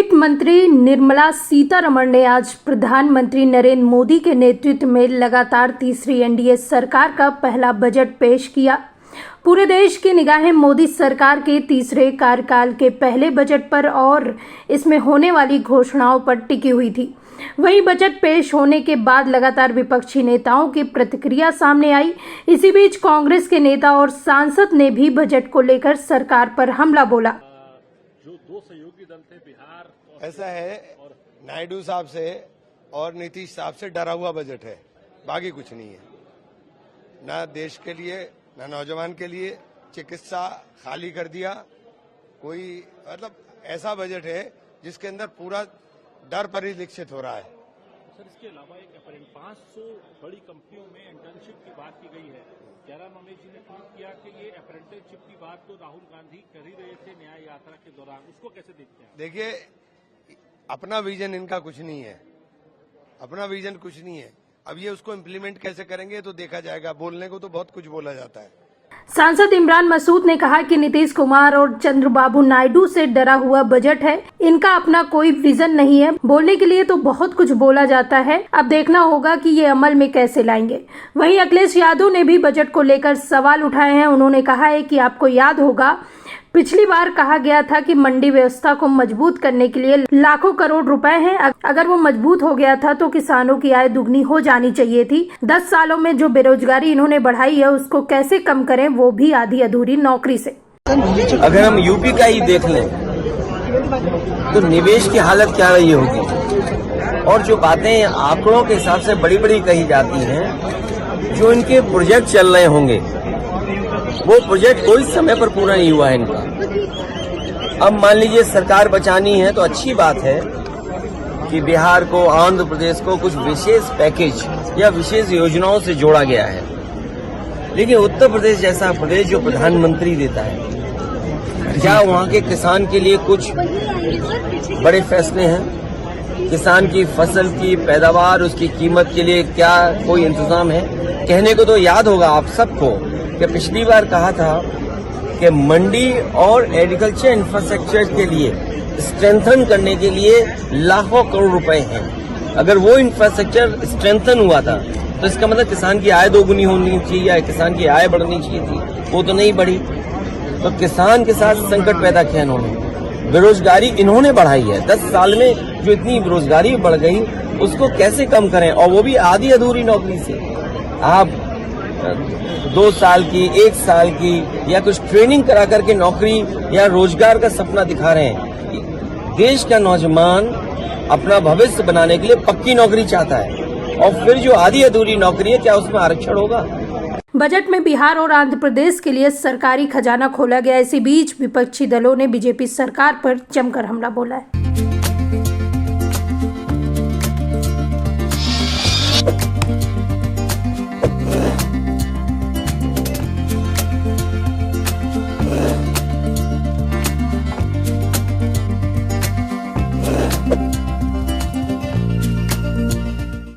वित्त मंत्री निर्मला सीतारमण ने आज प्रधानमंत्री नरेंद्र मोदी के नेतृत्व में लगातार तीसरी एनडीए सरकार का पहला बजट पेश किया। पूरे देश की निगाहें मोदी सरकार के तीसरे कार्यकाल के पहले बजट पर और इसमें होने वाली घोषणाओं पर टिकी हुई थी। वहीं बजट पेश होने के बाद लगातार विपक्षी नेताओं की प्रतिक्रिया सामने आई। इसी बीच कांग्रेस के नेता और सांसद ने भी बजट को लेकर सरकार पर हमला बोला। जो दो सहयोगी दल थे बिहार ऐसा है, नायडू साहब से और नीतीश साहब से डरा हुआ बजट है, बाकी कुछ नहीं है। ना देश के लिए ना नौजवान के लिए, चिकित्सा खाली कर दिया। कोई मतलब ऐसा बजट है जिसके अंदर पूरा डर परिलक्षित हो रहा है। सर, इसके अलावा एक 500 बड़ी कंपनियों में इंटर्नशिप की बात की गई है। जयराम रमेश जी ने ट्वीट किया कि ये अप्रेंटिसशिप की बात तो राहुल गांधी कर ही रहे थे न्याय यात्रा के दौरान, उसको कैसे देखते हैं? देखिए, अपना विजन इनका कुछ नहीं है, अपना विजन कुछ नहीं है। अब ये उसको इम्प्लीमेंट कैसे करेंगे तो देखा जाएगा। बोलने को तो बहुत कुछ बोला जाता है। सांसद इमरान मसूद ने कहा कि नीतीश कुमार और चंद्रबाबू नायडू से डरा हुआ बजट है, इनका अपना कोई विजन नहीं है। बोलने के लिए तो बहुत कुछ बोला जाता है, अब देखना होगा कि ये अमल में कैसे लाएंगे। वहीं अखिलेश यादव ने भी बजट को लेकर सवाल उठाए हैं। उन्होंने कहा है कि आपको याद होगा, पिछली बार कहा गया था कि मंडी व्यवस्था को मजबूत करने के लिए लाखों करोड़ रुपए हैं। अगर वो मजबूत हो गया था तो किसानों की आय दुगनी हो जानी चाहिए थी। 10 सालों में जो बेरोजगारी इन्होंने बढ़ाई है उसको कैसे कम करें, वो भी आधी अधूरी नौकरी से। अगर हम यूपी का ही देख लें तो निवेश की हालत क्या रही होगी, और जो बातें आंकड़ों के हिसाब से बड़ी बड़ी कही जाती हैं, जो इनके प्रोजेक्ट चल रहे होंगे वो प्रोजेक्ट कोई समय पर पूरा नहीं हुआ है इनका। अब मान लीजिए सरकार बचानी है तो अच्छी बात है कि बिहार को, आंध्र प्रदेश को कुछ विशेष पैकेज या विशेष योजनाओं से जोड़ा गया है, लेकिन उत्तर प्रदेश जैसा प्रदेश जो प्रधानमंत्री देता है, क्या वहां के किसान के लिए कुछ बड़े फैसले हैं? किसान की फसल की पैदावार, उसकी कीमत के लिए क्या कोई इंतजाम है? कहने को तो याद होगा आप सबको कि पिछली बार कहा था कि मंडी और एग्रीकल्चर इंफ्रास्ट्रक्चर के लिए स्ट्रेंथन करने के लिए लाखों करोड़ रुपए हैं। अगर वो इंफ्रास्ट्रक्चर स्ट्रेंथन हुआ था तो इसका मतलब किसान की आय दोगुनी होनी चाहिए या किसान की आय बढ़नी चाहिए थी, वो तो नहीं बढ़ी। तो किसान के साथ संकट पैदा किया इन्होंने। बेरोजगारी इन्होंने बढ़ाई है। 10 साल में जो इतनी बेरोजगारी बढ़ गई उसको कैसे कम करें, और वो भी आधी अधूरी नौकरी से। आप 2 साल की, 1 साल की या कुछ ट्रेनिंग करा करके नौकरी या रोजगार का सपना दिखा रहे हैं। देश का नौजवान अपना भविष्य बनाने के लिए पक्की नौकरी चाहता है, और फिर जो आधी अधूरी नौकरी है, क्या उसमें आरक्षण होगा? बजट में बिहार और आंध्र प्रदेश के लिए सरकारी खजाना खोला गया। इसी बीच विपक्षी दलों ने बीजेपी सरकार पर जमकर हमला बोला है।